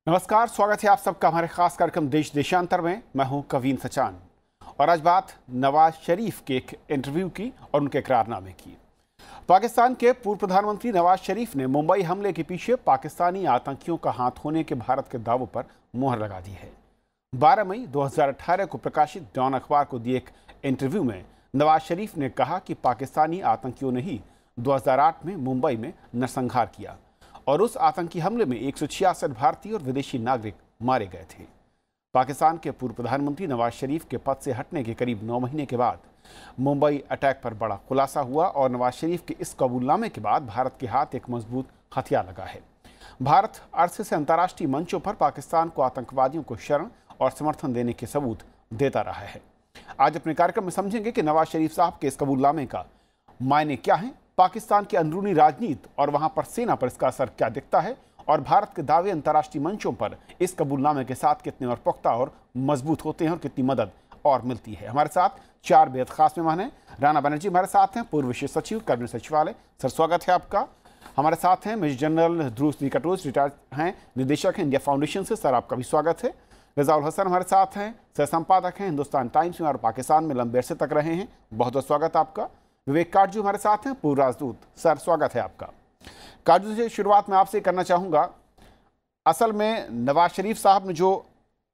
नमस्कार, स्वागत है आप सबका हमारे खास कार्यक्रम देश देशांतर में। मैं हूं कवीन सचान और आज बात नवाज शरीफ के एक इंटरव्यू की और उनके इकरारनामे की। पाकिस्तान के पूर्व प्रधानमंत्री नवाज शरीफ ने मुंबई हमले के पीछे पाकिस्तानी आतंकियों का हाथ होने के भारत के दावों पर मुहर लगा दी है। 12 मई 2018 को प्रकाशित डॉन अखबार को दिए एक इंटरव्यू में नवाज शरीफ ने कहा कि पाकिस्तानी आतंकियों ने ही 2008 में मुंबई में नरसंहार किया और उस आतंकी हमले में 166 भारतीय और विदेशी नागरिक मारे गए थे। पाकिस्तान के पूर्व प्रधानमंत्री नवाज शरीफ के पद से हटने के करीब 9 महीने के बाद मुंबई अटैक पर बड़ा खुलासा हुआ और नवाज शरीफ के इस कबूलनामे के बाद भारत के हाथ एक मजबूत हथियार लगा है। भारत अरसे से अंतर्राष्ट्रीय मंचों पर पाकिस्तान को आतंकवादियों को शरण और समर्थन देने के सबूत देता रहा है। आज अपने कार्यक्रम में समझेंगे कि नवाज शरीफ साहब के इस कबूलनामे का मायने क्या है, पाकिस्तान की अंदरूनी राजनीति और वहां पर सेना पर इसका असर क्या दिखता है और भारत के दावे अंतर्राष्ट्रीय मंचों पर इस कबूलनामे के साथ कितने और पुख्ता और मजबूत होते हैं और कितनी मदद और मिलती है। हमारे साथ 4 बेहद खास मेहमान हैं। राणा बनर्जी हमारे साथ हैं, पूर्व विशेष सचिव कैबिनेट सचिवालय। सर, स्वागत है आपका। हमारे साथ हैं मेजर जनरल ध्रुव कटोच, रिटायर्ड हैं, निदेशक हैं इंडिया फाउंडेशन से। सर, आपका भी स्वागत है। रजाउल हसन हमारे साथ हैं, सह संपादक हैं हिंदुस्तान टाइम्स में और पाकिस्तान में लंबे अरसे तक रहे हैं। बहुत बहुत स्वागत आपका। विवेक काटजू हमारे साथ हैं, पूर्व राजदूत। सर, स्वागत है आपका। काटजू से शुरुआत में आपसे करना चाहूँगा, असल में नवाज शरीफ साहब ने जो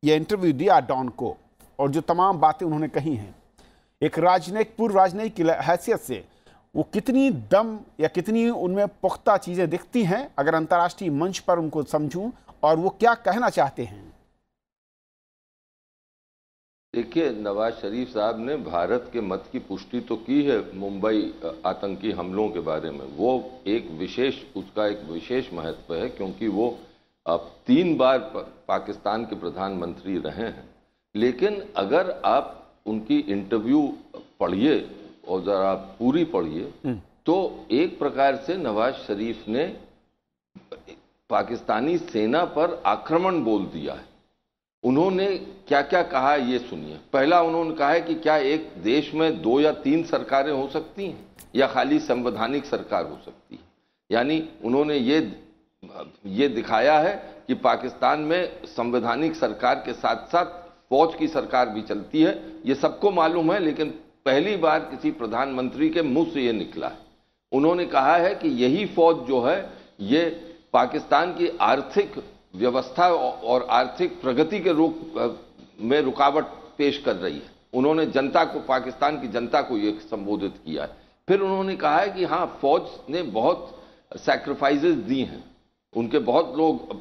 ये इंटरव्यू दिया डॉन को और जो तमाम बातें उन्होंने कही हैं, एक राजनयिक पूर्व राजनयिक की हैसियत से वो कितनी दम या कितनी उनमें पुख्ता चीज़ें दिखती हैं अगर अंतर्राष्ट्रीय मंच पर उनको समझूं, और वो क्या कहना चाहते हैं? देखिए, नवाज शरीफ साहब ने भारत के मत की पुष्टि तो की है मुंबई आतंकी हमलों के बारे में। वो उसका एक विशेष महत्व है क्योंकि वो अब 3 बार पाकिस्तान के प्रधानमंत्री रहे हैं। लेकिन अगर आप उनकी इंटरव्यू पढ़िए और ज़रा पूरी पढ़िए तो एक प्रकार से नवाज शरीफ ने पाकिस्तानी सेना पर आक्रमण बोल दिया है। उन्होंने क्या क्या कहा ये सुनिए। पहला, उन्होंने कहा है कि क्या एक देश में 2 या 3 सरकारें हो सकती हैं या खाली संवैधानिक सरकार हो सकती है। यानी उन्होंने ये दिखाया है कि पाकिस्तान में संवैधानिक सरकार के साथ साथ फौज की सरकार भी चलती है। ये सबको मालूम है, लेकिन पहली बार किसी प्रधानमंत्री के मुंह से ये निकला है। उन्होंने कहा है कि यही फौज जो है ये पाकिस्तान की आर्थिक व्यवस्था और आर्थिक प्रगति के रूप में रुकावट पेश कर रही है। उन्होंने जनता को, पाकिस्तान की जनता को ये संबोधित किया है। फिर उन्होंने कहा है कि हाँ, फौज ने बहुत सैक्रिफाइसेस दी हैं, उनके बहुत लोग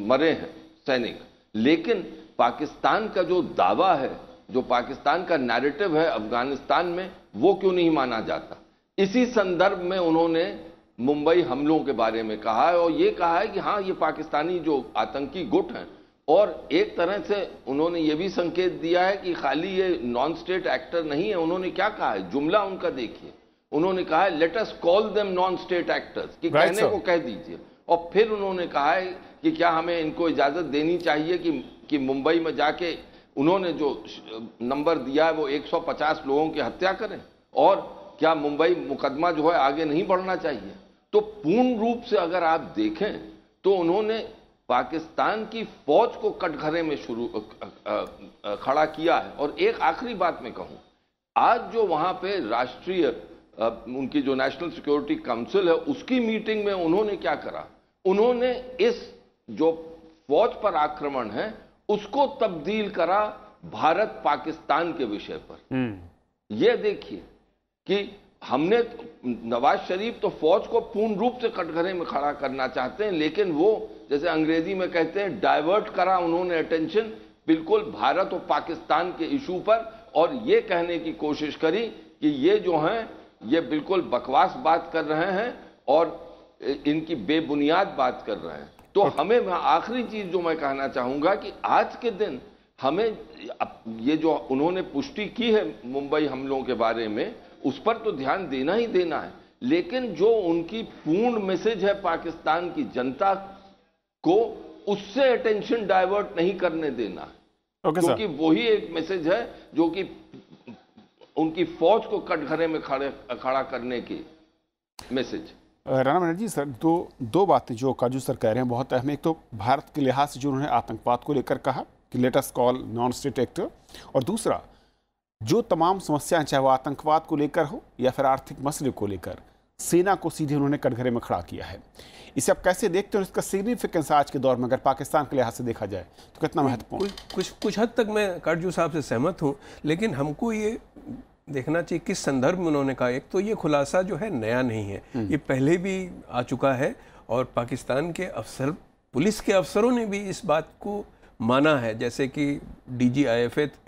मरे हैं सैनिक, लेकिन पाकिस्तान का जो दावा है, जो पाकिस्तान का नैरेटिव है अफगानिस्तान में, वो क्यों नहीं माना जाता। इसी संदर्भ में उन्होंने मुंबई हमलों के बारे में कहा है और ये कहा है कि हाँ, ये पाकिस्तानी जो आतंकी गुट हैं, और एक तरह से उन्होंने ये भी संकेत दिया है कि खाली ये नॉन स्टेट एक्टर नहीं है। उन्होंने क्या कहा है, जुमला उनका देखिए। उन्होंने कहा है let us call them non state actors, कि कहने को कह दीजिए। और फिर उन्होंने कहा है कि क्या हमें इनको इजाजत देनी चाहिए कि मुंबई में जाके उन्होंने जो नंबर दिया है वो 150 लोगों की हत्या करें, और क्या मुंबई मुकदमा जो है आगे नहीं बढ़ना चाहिए। तो पूर्ण रूप से अगर आप देखें तो उन्होंने पाकिस्तान की फौज को कटघरे में खड़ा किया है। और एक आखिरी बात मैं कहूं, आज जो वहां पे राष्ट्रीय उनकी जो नेशनल सिक्योरिटी काउंसिल है, उसकी मीटिंग में उन्होंने क्या करा, उन्होंने इस जो फौज पर आक्रमण है उसको तब्दील करा भारत पाकिस्तान के विषय पर। यह देखिए कि हमने, नवाज शरीफ तो फौज को पूर्ण रूप से कटघरे में खड़ा करना चाहते हैं, लेकिन वो जैसे अंग्रेजी में कहते हैं डाइवर्ट करा उन्होंने अटेंशन बिल्कुल भारत और पाकिस्तान के इशू पर, और ये कहने की कोशिश करी कि ये जो हैं ये बिल्कुल बकवास बात कर रहे हैं और इनकी बेबुनियाद बात कर रहे हैं। तो हमें, आखिरी चीज जो मैं कहना चाहूंगा कि आज के दिन हमें ये जो उन्होंने पुष्टि की है मुंबई हमलों के बारे में, उस पर तो ध्यान देना ही देना है, लेकिन जो उनकी पूर्ण मैसेज है पाकिस्तान की जनता को, उससे अटेंशन डाइवर्ट नहीं करने देना है। क्योंकि वही एक मैसेज है जो कि उनकी फौज को कटघरे में खड़ा करने की मैसेज। राणा बनर्जी सर, दो बातें जो काजू सर कह रहे हैं बहुत अहम है। एक तो भारत के लिहाज से जो उन्होंने आतंकवाद को लेकर कहा कि let us call non state actor, और दूसरा जो तमाम समस्याएं चाहे वो आतंकवाद को लेकर हो या फिर आर्थिक मसले को लेकर, सेना को सीधे उन्होंने कटघरे में खड़ा किया है। इसे आप कैसे देखते हो? इसका सिग्निफिकेंस आज के दौर में अगर पाकिस्तान के लिहाज से देखा जाए तो कितना महत्वपूर्ण? कुछ हद तक मैं काटजू साहब से सहमत हूँ, लेकिन हमको ये देखना चाहिए किस संदर्भ में उन्होंने कहा। एक तो ये खुलासा जो है नया नहीं है, ये पहले भी आ चुका है और पाकिस्तान के अफसर, पुलिस के अफसरों ने भी इस बात को माना है। जैसे कि DG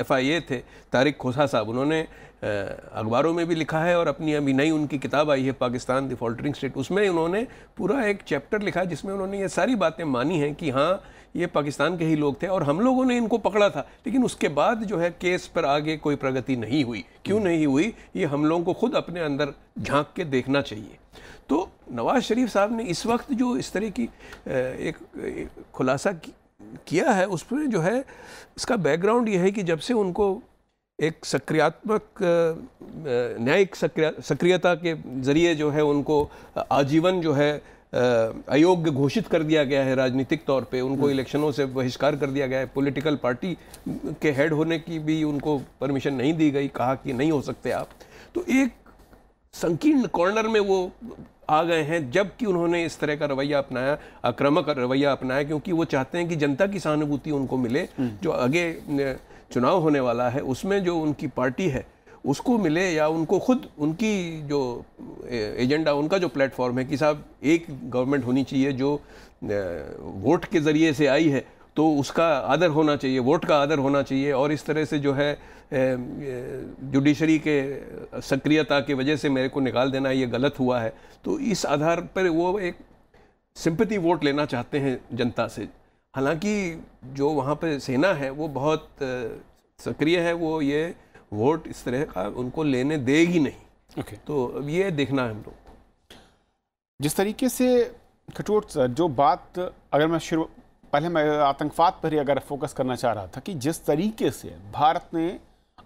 FIA थे तारिक खोसा साहब, उन्होंने अखबारों में भी लिखा है और अपनी अभी नई उनकी किताब आई है पाकिस्तान द फॉल्टरिंग स्टेट, उसमें उन्होंने पूरा एक चैप्टर लिखा है जिसमें उन्होंने ये सारी बातें मानी हैं कि हाँ ये पाकिस्तान के ही लोग थे और हम लोगों ने इनको पकड़ा था। लेकिन उसके बाद जो है केस पर आगे कोई प्रगति नहीं हुई। क्यों नहीं हुई, ये हम लोगों को खुद अपने अंदर झांक के देखना चाहिए। तो नवाज शरीफ साहब ने इस वक्त जो इस तरह की एक खुलासा किया है, उसमें जो है इसका बैकग्राउंड ये है कि जब से उनको एक सक्रियात्मक न्यायिक सक्रियता के ज़रिए जो है उनको आजीवन जो है अयोग्य घोषित कर दिया गया है राजनीतिक तौर पे, उनको इलेक्शनों से बहिष्कार कर दिया गया है, पॉलिटिकल पार्टी के हेड होने की भी उनको परमिशन नहीं दी गई, कहा कि नहीं हो सकते आप। तो एक संकीर्ण कॉर्नर में वो आ गए हैं, जबकि उन्होंने इस तरह का रवैया अपनाया, आक्रामक रवैया अपनाया, क्योंकि वो चाहते हैं कि जनता की सहानुभूति उनको मिले, जो आगे चुनाव होने वाला है उसमें जो उनकी पार्टी है उसको मिले, या उनको खुद उनकी जो एजेंडा, उनका जो प्लेटफॉर्म है कि साहब एक गवर्नमेंट होनी चाहिए जो वोट के ज़रिए से आई है, तो उसका आदर होना चाहिए, वोट का आदर होना चाहिए, और इस तरह से जो है जुडिशरी के सक्रियता की वजह से मेरे को निकाल देना ये गलत हुआ है। तो इस आधार पर वो एक सिंपैथी वोट लेना चाहते हैं जनता से। हालांकि जो वहाँ पर सेना है वो बहुत सक्रिय है, वो ये वोट इस तरह का उनको लेने देगी नहीं। तो अब ये देखना है हम लोग को। जिस तरीके से खटोट जो बात, अगर मैं पहले मैं आतंकवाद पर ही अगर फोकस करना चाह रहा था कि जिस तरीके से भारत ने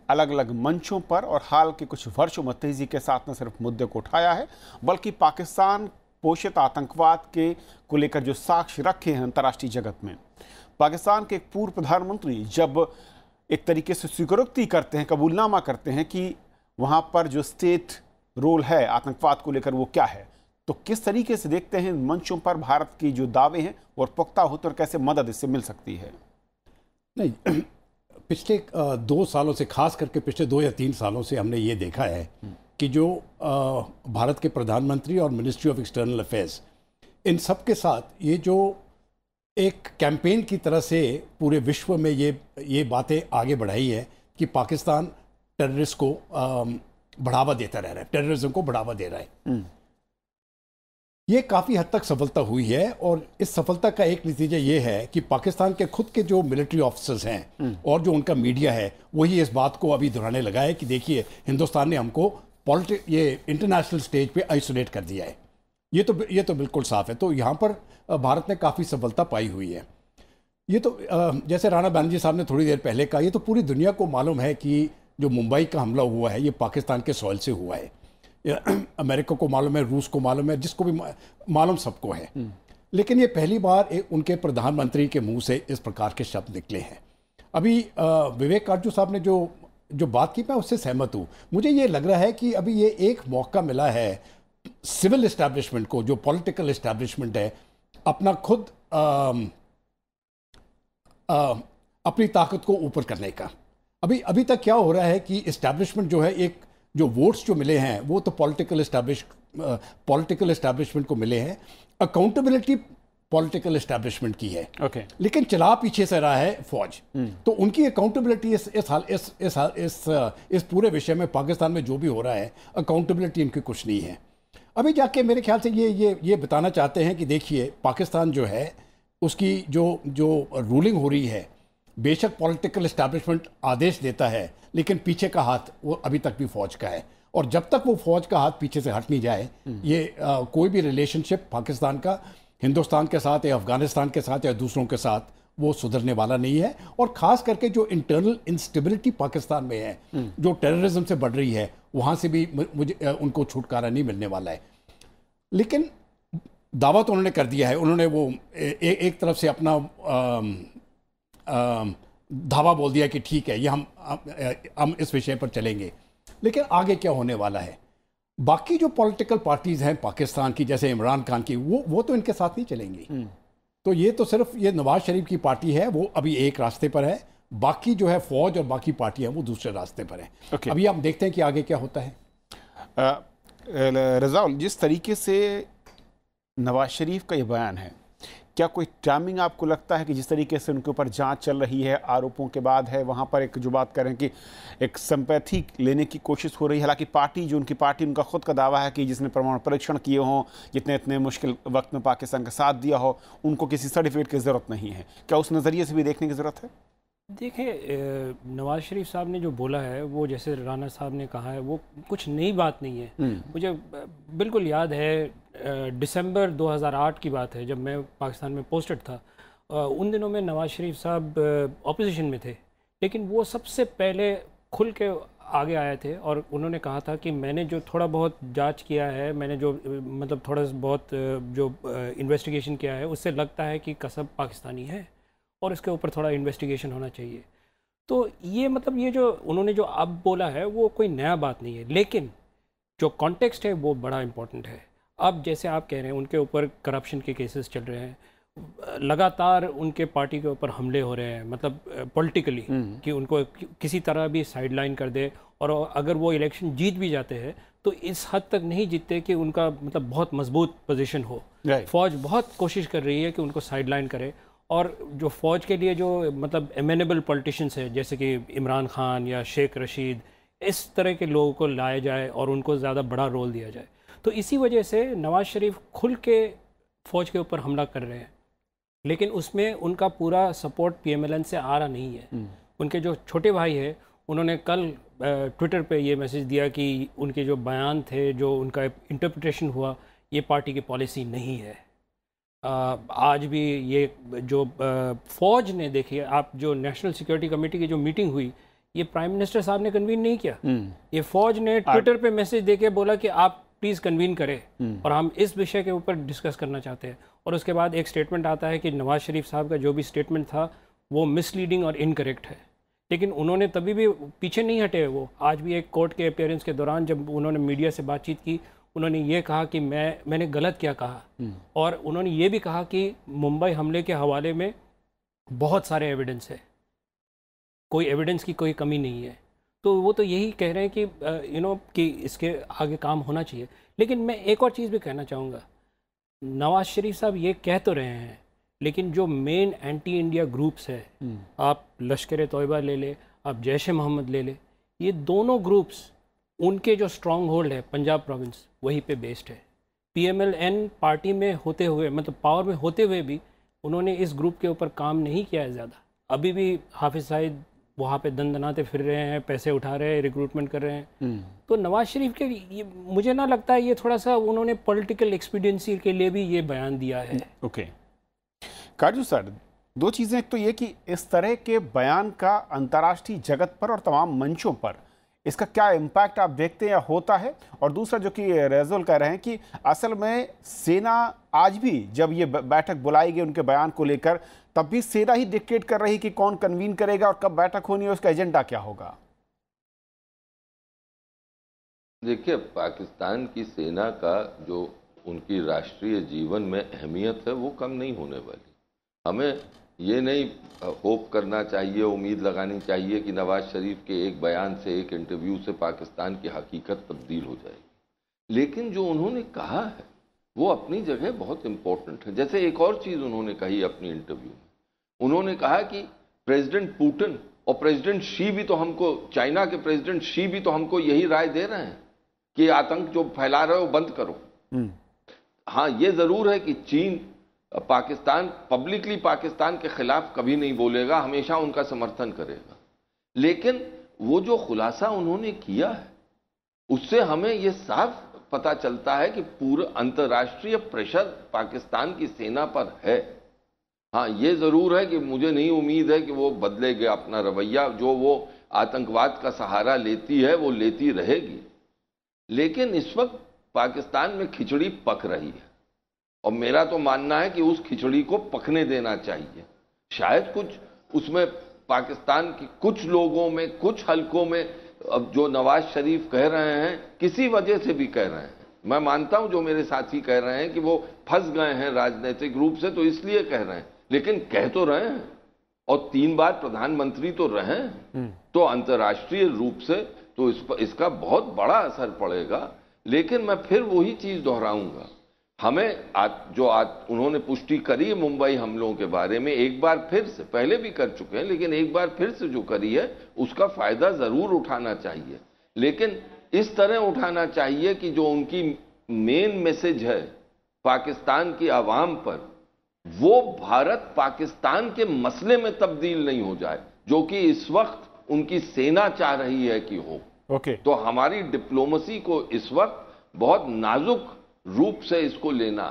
अलग अलग मंचों पर और हाल के कुछ वर्षों में तेजी के साथ न सिर्फ मुद्दे को उठाया है, बल्कि पाकिस्तान पोषित आतंकवाद के को लेकर जो साक्ष्य रखे हैं अंतर्राष्ट्रीय जगत में। पाकिस्तान के एक पूर्व प्रधानमंत्री जब एक तरीके से स्वीकारोक्ति करते हैं, कबूलनामा करते हैं कि वहाँ पर जो स्टेट रोल है आतंकवाद को लेकर वो क्या है, तो किस तरीके से देखते हैं मंचों पर भारत की जो दावे हैं और पुख्ता होते और कैसे मदद इससे मिल सकती है? नहीं, पिछले 2 सालों से, खास करके पिछले 2 या 3 सालों से हमने ये देखा है कि जो भारत के प्रधानमंत्री और मिनिस्ट्री ऑफ एक्सटर्नल अफेयर्स, इन सब के साथ ये जो एक कैंपेन की तरह से पूरे विश्व में ये बातें आगे बढ़ाई है कि पाकिस्तान टेररिस्ट को बढ़ावा देता रह रहा है, टेररिज्म को बढ़ावा दे रहा है। ये काफ़ी हद तक सफलता हुई है, और इस सफलता का एक नतीजा ये है कि पाकिस्तान के खुद के जो मिलिट्री ऑफिसर्स हैं और जो उनका मीडिया है वही इस बात को अभी दोहराने लगा है कि देखिए हिंदुस्तान ने हमको ये इंटरनेशनल स्टेज पे आइसोलेट कर दिया है। ये तो बिल्कुल साफ है। तो यहाँ पर भारत ने काफ़ी सफलता पाई हुई है। ये तो जैसे राणा बनर्जी साहब ने थोड़ी देर पहले कहा, ये तो पूरी दुनिया को मालूम है कि जो मुंबई का हमला हुआ है ये पाकिस्तान के सॉइल से हुआ है। अमेरिका को मालूम है, रूस को मालूम है, जिसको भी मालूम सबको है। लेकिन ये पहली बार उनके प्रधानमंत्री के मुंह से इस प्रकार के शब्द निकले हैं। अभी विवेक काटजू साहब ने जो बात की, मैं उससे सहमत हूँ। मुझे ये लग रहा है कि अभी ये एक मौका मिला है सिविल इस्टेब्लिशमेंट को, जो पॉलिटिकल इस्टेब्लिशमेंट है, अपना खुद अपनी ताकत को ऊपर करने का। अभी तक क्या हो रहा है कि इस्टेब्लिशमेंट जो है, एक जो वोट्स जो मिले हैं वो तो पॉलिटिकल इस्टेब्लिशमेंट को मिले हैं, अकाउंटेबिलिटी पॉलिटिकल इस्टेब्लिशमेंट की है। लेकिन चला पीछे से रहा है फौज। तो उनकी अकाउंटेबिलिटी इस पूरे विषय में, पाकिस्तान में जो भी हो रहा है, अकाउंटेबिलिटी इनकी कुछ नहीं है। अभी जाके मेरे ख्याल से ये बताना चाहते हैं कि देखिए पाकिस्तान जो है उसकी जो रूलिंग हो रही है, बेशक पॉलिटिकल इस्टेब्लिशमेंट आदेश देता है, लेकिन पीछे का हाथ वो अभी तक भी फौज का है। और जब तक वो फौज का हाथ पीछे से हट नहीं जाए, ये कोई भी रिलेशनशिप पाकिस्तान का हिंदुस्तान के साथ या अफगानिस्तान के साथ या दूसरों के साथ वो सुधरने वाला नहीं है। और ख़ास करके जो इंटरनल इंस्टेबिलिटी पाकिस्तान में है, जो टेररिज्म से बढ़ रही है, वहाँ से भी मुझे उनको छुटकारा नहीं मिलने वाला है। लेकिन दावा तो उन्होंने कर दिया है, उन्होंने वो एक तरफ से अपना धावा बोल दिया कि ठीक है, ये हम इस विषय पर चलेंगे, लेकिन आगे क्या होने वाला है? बाकी जो पॉलिटिकल पार्टीज हैं पाकिस्तान की, जैसे इमरान खान की, वो तो इनके साथ नहीं चलेंगी। तो ये तो सिर्फ ये नवाज शरीफ की पार्टी है, वो अभी एक रास्ते पर है, बाकी जो है फौज और बाकी पार्टियां वो दूसरे रास्ते पर है। Okay. अभी हम देखते हैं कि आगे क्या होता है। रज़ाउल, जिस तरीके से नवाज शरीफ का ये बयान है, क्या कोई टाइमिंग आपको लगता है कि जिस तरीके से उनके ऊपर जांच चल रही है, आरोपों के बाद है, वहां पर एक जो बात करें कि एक सिंपैथी लेने की कोशिश हो रही है, हालांकि पार्टी उनका खुद का दावा है कि जिसने परमाणु परीक्षण किए हों, जितने इतने मुश्किल वक्त में पाकिस्तान का साथ दिया हो, उनको किसी सर्टिफिकेट की ज़रूरत नहीं है, क्या उस नज़रिए से भी देखने की ज़रूरत है? देखिए, नवाज शरीफ साहब ने जो बोला है, वो जैसे राना साहब ने कहा है, वो कुछ नई बात नहीं है। मुझे बिल्कुल याद है, दिसंबर 2008 की बात है, जब मैं पाकिस्तान में पोस्टेड था। उन दिनों में नवाज शरीफ साहब ऑपोजिशन में थे, लेकिन वो सबसे पहले खुल के आगे आए थे और उन्होंने कहा था कि मैंने जो थोड़ा बहुत जांच किया है, मैंने जो मतलब थोड़ा बहुत जो इन्वेस्टिगेशन किया है, उससे लगता है कि कसब पाकिस्तानी है और इसके ऊपर थोड़ा इन्वेस्टिगेशन होना चाहिए। तो ये मतलब ये जो उन्होंने जो अब बोला है, वो कोई नया बात नहीं है, लेकिन जो कॉन्टेक्स्ट है वो बड़ा इम्पोर्टेंट है। अब जैसे आप कह रहे हैं, उनके ऊपर करप्शन के केसेस चल रहे हैं, लगातार उनके पार्टी के ऊपर हमले हो रहे हैं, मतलब पॉलिटिकली, कि उनको किसी तरह भी साइडलाइन कर दे, और अगर वो इलेक्शन जीत भी जाते हैं तो इस हद तक नहीं जीतते कि उनका मतलब बहुत मजबूत पोजीशन हो। फौज बहुत कोशिश कर रही है कि उनको साइडलाइन करे, और जो फ़ौज के लिए जो मतलब एमेनेबल पॉलिटिशियंस है, जैसे कि इमरान खान या शेख रशीद, इस तरह के लोगों को लाया जाए और उनको ज़्यादा बड़ा रोल दिया जाए। तो इसी वजह से नवाज़ शरीफ खुल के फ़ौज के ऊपर हमला कर रहे हैं, लेकिन उसमें उनका पूरा सपोर्ट PMLN से आ रहा नहीं है। उनके जो छोटे भाई है, उन्होंने कल ट्विटर पे ये मैसेज दिया कि उनके जो बयान थे, जो उनका इंटरप्रिटेशन हुआ, ये पार्टी की पॉलिसी नहीं है। आज भी ये जो फ़ौज ने, देखिए आप, जो नेशनल सिक्योरिटी कमेटी की जो मीटिंग हुई, ये प्राइम मिनिस्टर साहब ने कन्वीन नहीं किया, ये फ़ौज ने ट्विटर पे मैसेज देके बोला कि आप प्लीज़ कन्वीन करें और हम इस विषय के ऊपर डिस्कस करना चाहते हैं। और उसके बाद एक स्टेटमेंट आता है कि नवाज़ शरीफ साहब का जो भी स्टेटमेंट था वो मिसलीडिंग और इनकरेक्ट है, लेकिन उन्होंने तभी भी पीछे नहीं हटे। वो आज भी एक कोर्ट के अपीयरेंस के दौरान जब उन्होंने मीडिया से बातचीत की, उन्होंने ये कहा कि मैंने गलत क्या कहा, और उन्होंने ये भी कहा कि मुंबई हमले के हवाले में बहुत सारे एविडेंस है, कोई एविडेंस की कोई कमी नहीं है। तो वो तो यही कह रहे हैं कि कि इसके आगे काम होना चाहिए। लेकिन मैं एक और चीज़ भी कहना चाहूँगा, नवाज शरीफ साहब ये कह तो रहे हैं, लेकिन जो मेन एंटी इंडिया ग्रुप्स है, आप लश्कर तोयबा ले ले, आप जैश ए मोहम्मद ले ले, ये दोनों ग्रुप्स, उनके जो स्ट्रॉन्ग होल्ड है पंजाब प्रोविंस, वहीं पे बेस्ड है। PMLN पार्टी में होते हुए, मतलब पावर में होते हुए भी, उन्होंने इस ग्रुप के ऊपर काम नहीं किया है ज़्यादा। अभी भी हाफिज़ सईद वहाँ पे दंदनाते फिर रहे हैं, पैसे उठा रहे हैं, रिक्रूटमेंट कर रहे हैं। तो नवाज शरीफ के ये, मुझे ना लगता है ये थोड़ा सा उन्होंने पॉलिटिकल एक्सपीडियंसी के लिए भी ये बयान दिया है। ओके काजू सर, दो चीज़ें, एक तो ये कि इस तरह के बयान का अंतर्राष्ट्रीय जगत पर और तमाम मंचों पर इसका क्या इम्पैक्ट आप देखते हैं या होता है, और दूसरा जो कि रज़ाउल कह रहे हैं कि असल में सेना आज भी, जब ये बैठक बुलाई गई उनके बयान को लेकर, तब भी सेना ही डिक्टेट कर रही कि कौन कन्वीन करेगा और कब बैठक होनी है, उसका एजेंडा क्या होगा। देखिए, पाकिस्तान की सेना का जो उनकी राष्ट्रीय जीवन में अहमियत है वो कम नहीं होने वाली। हमें ये नहीं होप करना चाहिए, उम्मीद लगानी चाहिए कि नवाज शरीफ के एक बयान से, एक इंटरव्यू से पाकिस्तान की हकीकत तब्दील हो जाएगी। लेकिन जो उन्होंने कहा है वो अपनी जगह बहुत इम्पोर्टेंट है। जैसे एक और चीज़ उन्होंने कही अपनी इंटरव्यू में, उन्होंने कहा कि प्रेसिडेंट पुतिन और प्रेसिडेंट शी भी तो हमको, चाइना के प्रेसिडेंट शी भी तो हमको यही राय दे रहे हैं कि आतंक जो फैला रहे हो बंद करो। हाँ, ये ज़रूर है कि चीन, पाकिस्तान पब्लिकली पाकिस्तान के खिलाफ कभी नहीं बोलेगा, हमेशा उनका समर्थन करेगा। लेकिन वो जो खुलासा उन्होंने किया है उससे हमें ये साफ पता चलता है कि पूरा अंतर्राष्ट्रीय प्रेशर पाकिस्तान की सेना पर है। हाँ, ये ज़रूर है कि मुझे नहीं उम्मीद है कि वो बदलेगा अपना रवैया, जो वो आतंकवाद का सहारा लेती है वो लेती रहेगी। लेकिन इस वक्त पाकिस्तान में खिचड़ी पक रही है। और मेरा तो मानना है कि उस खिचड़ी को पकने देना चाहिए। शायद कुछ उसमें पाकिस्तान की कुछ लोगों में, कुछ हलकों में, अब जो नवाज शरीफ कह रहे हैं किसी वजह से भी कह रहे हैं, मैं मानता हूं जो मेरे साथी कह रहे हैं कि वो फंस गए हैं राजनीतिक रूप से तो इसलिए कह रहे हैं, लेकिन कह तो रहे हैं और 3 बार प्रधानमंत्री तो रहे हैं, तो अंतर्राष्ट्रीय रूप से तो इसका बहुत बड़ा असर पड़ेगा। लेकिन मैं फिर वही चीज दोहराऊंगा, हमें आज उन्होंने पुष्टि करी है मुंबई हमलों के बारे में, एक बार फिर से, पहले भी कर चुके हैं लेकिन एक बार फिर से जो करी है उसका फायदा जरूर उठाना चाहिए, लेकिन इस तरह उठाना चाहिए कि जो उनकी मेन मैसेज है पाकिस्तान की आवाम पर, वो भारत पाकिस्तान के मसले में तब्दील नहीं हो जाए, जो कि इस वक्त उनकी सेना चाह रही है कि हो। तो हमारी डिप्लोमेसी को इस वक्त बहुत नाजुक रूप से इसको लेना।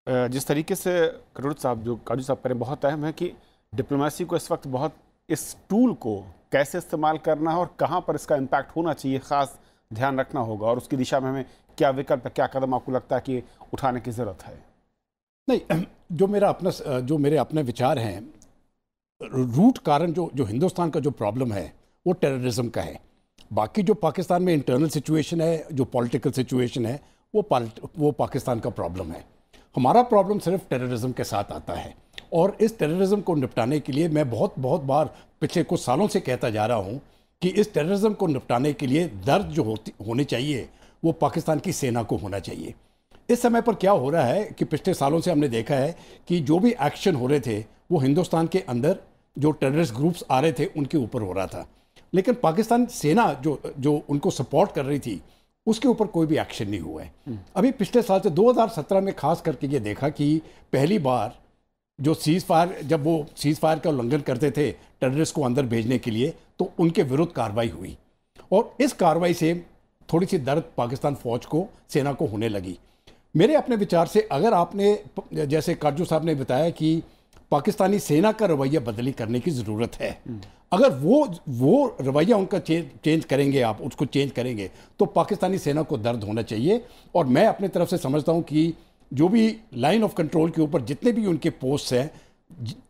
जिस तरीके से काजू साहब कह रहे हैं, बहुत अहम है कि डिप्लोमेसी को इस वक्त बहुत, इस टूल को कैसे इस्तेमाल करना है और कहाँ पर इसका इम्पैक्ट होना चाहिए, ख़ास ध्यान रखना होगा, और उसकी दिशा में हमें क्या विकल्प, क्या कदम आपको लगता है कि उठाने की ज़रूरत है? नहीं, जो मेरे अपने विचार हैं, रूट कारण जो हिंदुस्तान का जो प्रॉब्लम है वो टेररिज्म का है। बाकी जो पाकिस्तान में इंटरनल सिचुएशन है, जो पॉलिटिकल सिचुएशन है, वो पाकिस्तान का प्रॉब्लम है। हमारा प्रॉब्लम सिर्फ टेररिज्म के साथ आता है, और इस टेररिज्म को निपटाने के लिए मैं बहुत बार पिछले कुछ सालों से कहता जा रहा हूँ कि इस टेररिज्म को निपटाने के लिए दर्द जो होने चाहिए वो पाकिस्तान की सेना को होना चाहिए। इस समय पर क्या हो रहा है कि पिछले सालों से हमने देखा है कि जो भी एक्शन हो रहे थे वो हिंदुस्तान के अंदर जो टेररिस्ट ग्रुप्स आ रहे थे उनके ऊपर हो रहा था, लेकिन पाकिस्तान सेना जो उनको सपोर्ट कर रही थी उसके ऊपर कोई भी एक्शन नहीं हुआ है। अभी पिछले साल से 2017 में खास करके ये देखा कि पहली बार जो जब वो सीज फायर का उल्लंघन करते थे टेररिस्ट को अंदर भेजने के लिए, तो उनके विरुद्ध कार्रवाई हुई, और इस कार्रवाई से थोड़ी सी दर्द पाकिस्तान फौज को, सेना को होने लगी। मेरे अपने विचार से, अगर आपने, जैसे काजू साहब ने बताया कि पाकिस्तानी सेना का रवैया बदली करने की ज़रूरत है, अगर वो रवैया उनका चेंज करेंगे, आप उसको चेंज करेंगे, तो पाकिस्तानी सेना को दर्द होना चाहिए। और मैं अपनी तरफ से समझता हूँ कि जो भी लाइन ऑफ कंट्रोल के ऊपर जितने भी उनके पोस्ट हैं,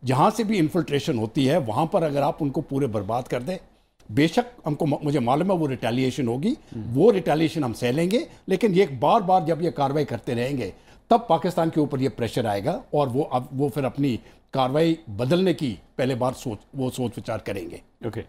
जहाँ से भी इन्फिल्ट्रेशन होती है, वहाँ पर अगर आप उनको पूरे बर्बाद कर दें, बेशक मुझे मालूम है वो रिटेलिएशन होगी, वो रिटेलिएशन हम सह लेंगे, लेकिन ये बार जब ये कार्रवाई करते रहेंगे तब पाकिस्तान के ऊपर ये प्रेशर आएगा और वो फिर अपनी कार्रवाई बदलने की पहले बार सोच विचार करेंगे। ओके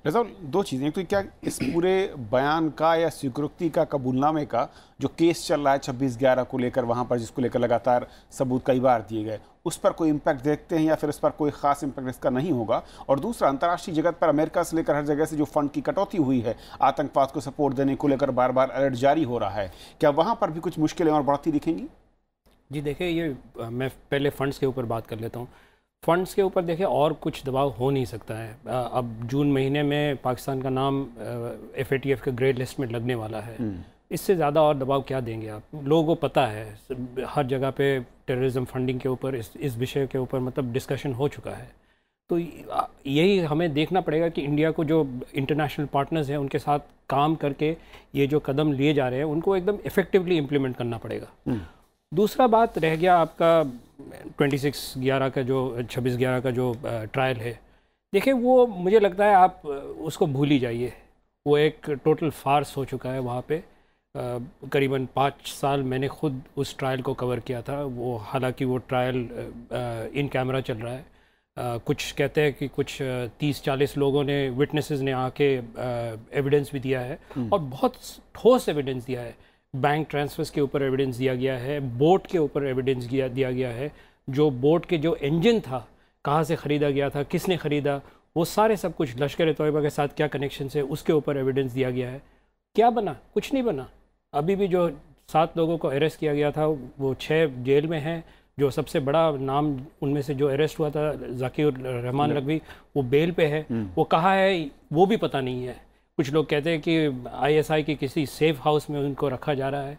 रज़ा, 2 चीज़ें, तो क्या इस पूरे बयान का या स्वीकृति का, कबूलनामे का जो केस चल रहा है 26/11 को लेकर, वहाँ पर जिसको लेकर लगातार सबूत कई बार दिए गए, उस पर कोई इम्पैक्ट देखते हैं या फिर इस पर कोई ख़ास इम्पैक्ट इसका नहीं होगा? और दूसरा, अंतर्राष्ट्रीय जगत पर अमेरिका से लेकर हर जगह से जो फंड की कटौती हुई है, आतंकवाद को सपोर्ट देने को लेकर बार अलर्ट जारी हो रहा है, क्या वहाँ पर भी कुछ मुश्किलें और बढ़ती दिखेंगी? जी देखिए, ये मैं पहले फ़ंड्स के ऊपर बात कर लेता हूँ। फ़ंड्स के ऊपर देखिए और कुछ दबाव हो नहीं सकता है। अब जून महीने में पाकिस्तान का नाम FATF के ग्रे लिस्ट में लगने वाला है, इससे ज़्यादा और दबाव क्या देंगे आप? लोगों को पता है, हर जगह पे टेररिज्म फंडिंग के ऊपर, इस विषय के ऊपर मतलब डिस्कशन हो चुका है। तो यही हमें देखना पड़ेगा कि इंडिया को जो इंटरनेशनल पार्टनर्स हैं उनके साथ काम करके ये जो कदम लिए जा रहे हैं उनको एकदम इफ़ेक्टिवली इम्प्लीमेंट करना पड़ेगा। दूसरा बात रह गया आपका 26/11 का जो 26/11 का जो ट्रायल है, देखिए वो मुझे लगता है आप उसको भूल ही जाइए। वो एक टोटल फार्स हो चुका है। वहाँ पे करीबन 5 साल मैंने खुद उस ट्रायल को कवर किया था। वो हालांकि वो ट्रायल इन कैमरा चल रहा है। कुछ कहते हैं कि कुछ 30-40 लोगों ने, विटनेसेस ने आके एविडेंस भी दिया है और बहुत ठोस एविडेंस दिया है। बैंक ट्रांसफर्स के ऊपर एविडेंस दिया गया है, बोट के ऊपर एविडेंस दिया गया है, जो बोट के जो इंजन था कहाँ से ख़रीदा गया था, किसने ख़रीदा, वो सारे सब कुछ, लश्कर-ए-तोयबा के साथ क्या कनेक्शन है, उसके ऊपर एविडेंस दिया गया है। क्या बना? कुछ नहीं बना। अभी भी जो 7 लोगों को अरेस्ट किया गया था वो 6 जेल में हैं। जो सबसे बड़ा नाम उनमें से जो अरेस्ट हुआ था, ज़ाकिर रहमान लखवी, वो बेल पे है। वो कहाँ है वो भी पता नहीं है। कुछ लोग कहते हैं कि ISI के किसी सेफ हाउस में उनको रखा जा रहा है।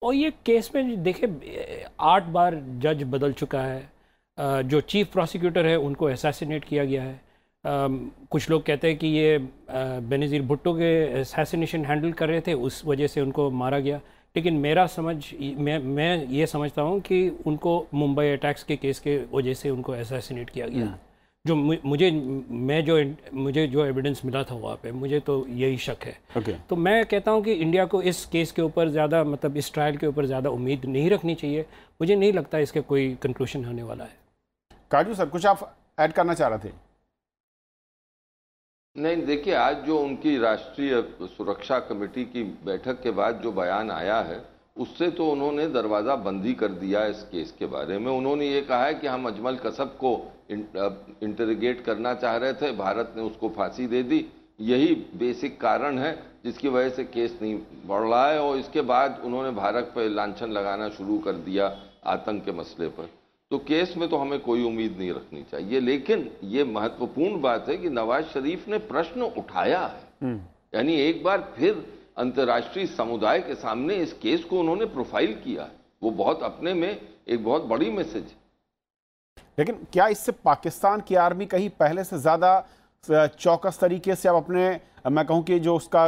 और ये केस में देखिए 8 बार जज बदल चुका है। जो चीफ प्रोसिक्यूटर है उनको असैसिनेट किया गया है। कुछ लोग कहते हैं कि ये बेनज़ीर भुट्टो के असैसिनेशन हैंडल कर रहे थे, उस वजह से उनको मारा गया। लेकिन मैं ये समझता हूँ कि उनको मुंबई अटैक्स के केस के वजह से उनको असैसिनेट किया गया। जो मुझे जो एविडेंस मिला था वहाँ पे, मुझे तो यही शक है। तो मैं कहता हूँ कि इंडिया को इस केस के ऊपर ज़्यादा, मतलब इस ट्रायल के ऊपर ज़्यादा उम्मीद नहीं रखनी चाहिए। मुझे नहीं लगता इसके कोई कंक्लूशन होने वाला है। काजू सर, कुछ आप ऐड करना चाह रहे थे? नहीं, देखिए, आज जो उनकी राष्ट्रीय सुरक्षा कमेटी की बैठक के बाद जो बयान आया है, उससे तो उन्होंने दरवाज़ा बंदी कर दिया इस केस के बारे में। उन्होंने ये कहा है कि हम अजमल कसब को इंटरोगेट करना चाह रहे थे, भारत ने उसको फांसी दे दी। यही बेसिक कारण है जिसकी वजह से केस नहीं बढ़ रहा है। और इसके बाद उन्होंने भारत पर लांछन लगाना शुरू कर दिया आतंक के मसले पर। तो केस में तो हमें कोई उम्मीद नहीं रखनी चाहिए। लेकिन ये महत्वपूर्ण बात है कि नवाज शरीफ ने प्रश्न उठाया है, यानी एक बार फिर अंतर्राष्ट्रीय समुदाय के सामने इस केस को उन्होंने प्रोफाइल किया है। वो बहुत अपने में एक बहुत बड़ी मैसेज है। लेकिन क्या इससे पाकिस्तान की आर्मी कहीं पहले से ज़्यादा चौकस तरीके से अब अपने, मैं कहूँ कि जो उसका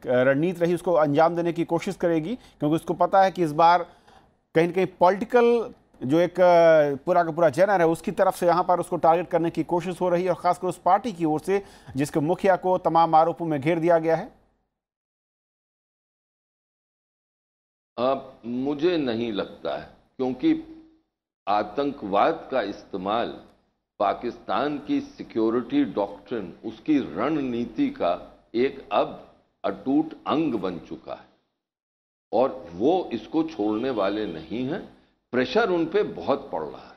रणनीति रही उसको अंजाम देने की कोशिश करेगी? क्योंकि उसको पता है कि इस बार कहीं ना कहीं पॉलिटिकल जो एक पूरा का पूरा जनर है उसकी तरफ से यहाँ पर उसको टारगेट करने की कोशिश हो रही है, और खासकर उस पार्टी की ओर से जिसके मुखिया को तमाम आरोपों में घेर दिया गया है। मुझे नहीं लगता है, क्योंकि आतंकवाद का इस्तेमाल पाकिस्तान की सिक्योरिटी डॉक्ट्रिन, उसकी रणनीति का एक अब अटूट अंग बन चुका है और वो इसको छोड़ने वाले नहीं हैं। प्रेशर उन पे बहुत पड़ रहा है।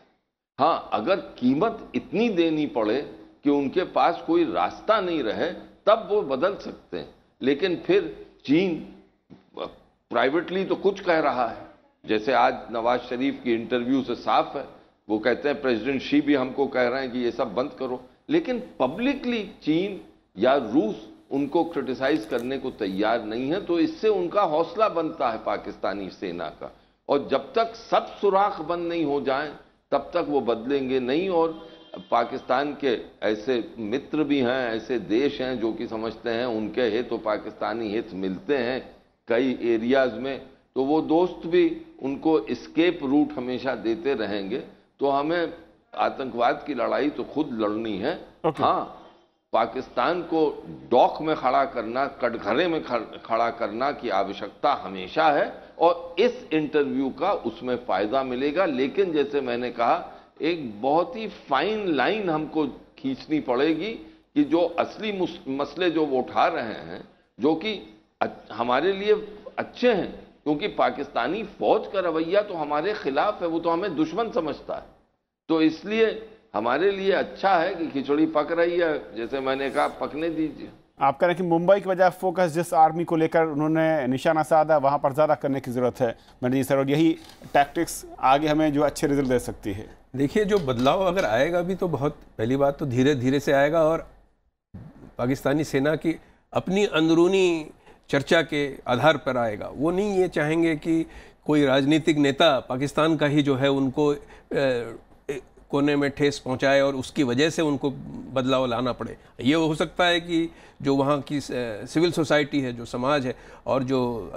हाँ, अगर कीमत इतनी देनी पड़े कि उनके पास कोई रास्ता नहीं रहे, तब वो बदल सकते हैं। लेकिन फिर चीन प्राइवेटली तो कुछ कह रहा है, जैसे आज नवाज शरीफ की इंटरव्यू से साफ है, वो कहते हैं प्रेसिडेंट शी भी हमको कह रहे हैं कि ये सब बंद करो। लेकिन पब्लिकली चीन या रूस उनको क्रिटिसाइज करने को तैयार नहीं है। तो इससे उनका हौसला बनता है पाकिस्तानी सेना का, और जब तक सब सुराख बंद नहीं हो जाएं तब तक वो बदलेंगे नहीं। और पाकिस्तान के ऐसे मित्र भी हैं, ऐसे देश हैं जो कि समझते हैं उनके हित तो पाकिस्तानी हित मिलते हैं कई एरियाज में, तो वो दोस्त भी उनको एस्केप रूट हमेशा देते रहेंगे। तो हमें आतंकवाद की लड़ाई तो खुद लड़नी है। हाँ, पाकिस्तान को डॉक में खड़ा करना, कटघरे में खड़ा करना की आवश्यकता हमेशा है, और इस इंटरव्यू का उसमें फायदा मिलेगा। लेकिन जैसे मैंने कहा, एक बहुत ही फाइन लाइन हमको खींचनी पड़ेगी कि जो असली मसले जो वो उठा रहे हैं, जो कि हमारे लिए अच्छे हैं, क्योंकि पाकिस्तानी फौज का रवैया तो हमारे खिलाफ है, वो तो हमें दुश्मन समझता है। तो इसलिए हमारे लिए अच्छा है कि खिचड़ी पक रही है, जैसे मैंने कहा, पकने दीजिए। आप कह रहे हैं कि मुंबई की बजाय फोकस जिस आर्मी को लेकर उन्होंने निशाना साधा वहां पर ज़्यादा करने की ज़रूरत है मैंने जी सर, और यही टैक्टिक्स आगे हमें जो अच्छे रिजल्ट दे सकती है। देखिए, जो बदलाव अगर आएगा भी तो बहुत, पहली बात तो धीरे धीरे से आएगा, और पाकिस्तानी सेना की अपनी अंदरूनी चर्चा के आधार पर आएगा। वो नहीं ये चाहेंगे कि कोई राजनीतिक नेता पाकिस्तान का ही जो है उनको कोने में ठेस पहुंचाए और उसकी वजह से उनको बदलाव लाना पड़े। ये हो सकता है कि जो वहाँ की सिविल सोसाइटी है, जो समाज है, और जो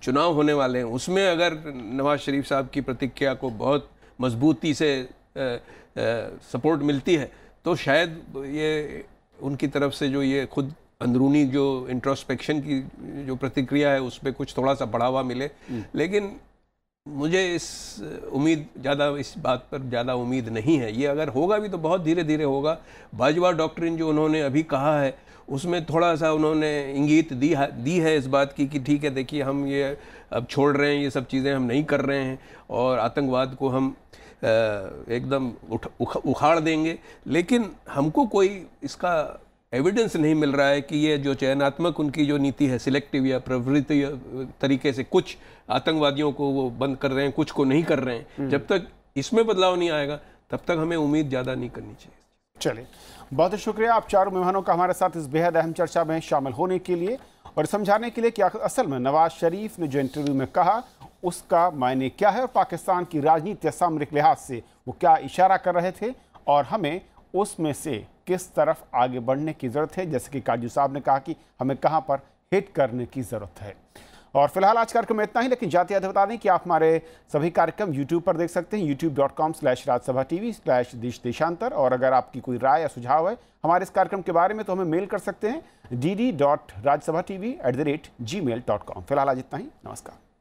चुनाव होने वाले हैं, उसमें अगर नवाज शरीफ साहब की प्रतिक्रिया को बहुत मजबूती से सपोर्ट मिलती है, तो शायद ये उनकी तरफ से जो ये खुद अंदरूनी जो इंट्रोस्पेक्शन की जो प्रतिक्रिया है उस पर कुछ थोड़ा सा बढ़ावा मिले। लेकिन मुझे इस बात पर ज़्यादा उम्मीद नहीं है। ये अगर होगा भी तो बहुत धीरे धीरे होगा। बाजवा डॉक्ट्रिन जो उन्होंने अभी कहा है, उसमें थोड़ा सा उन्होंने इंगित दी है इस बात की कि ठीक है, देखिए, हम ये अब छोड़ रहे हैं, ये सब चीज़ें हम नहीं कर रहे हैं, और आतंकवाद को हम एकदम उखाड़ देंगे। लेकिन हमको कोई इसका एविडेंस नहीं मिल रहा है कि ये जो चयनात्मक उनकी जो नीति है, सिलेक्टिव या प्रवृत्ति तरीके से कुछ आतंकवादियों को वो बंद कर रहे हैं, कुछ को नहीं कर रहे हैं। जब तक इसमें बदलाव नहीं आएगा तब तक हमें उम्मीद ज़्यादा नहीं करनी चाहिए। चलिए, बहुत शुक्रिया आप चारों मेहमानों का हमारे साथ इस बेहद अहम चर्चा में शामिल होने के लिए और समझाने के लिए कि असल में नवाज शरीफ ने जो इंटरव्यू में कहा उसका मायने क्या है, और पाकिस्तान की राजनीति या सामरिक लिहाज से वो क्या इशारा कर रहे थे, और हमें उसमें से किस तरफ आगे बढ़ने की ज़रूरत है। जैसे कि काजू साहब ने कहा कि हमें कहाँ पर हिट करने की ज़रूरत है। और फिलहाल आज कार्यक्रम में इतना ही, लेकिन जाते जाते बता दें कि आप हमारे सभी कार्यक्रम YouTube पर देख सकते हैं, youtube.com/राज्यसभा TV/देश-देशांतर। और अगर आपकी कोई राय या सुझाव है हमारे इस कार्यक्रम के बारे में तो हमें मेल कर सकते हैं dd.rajsabhatv@gmail.com। फिलहाल आज इतना ही, नमस्कार।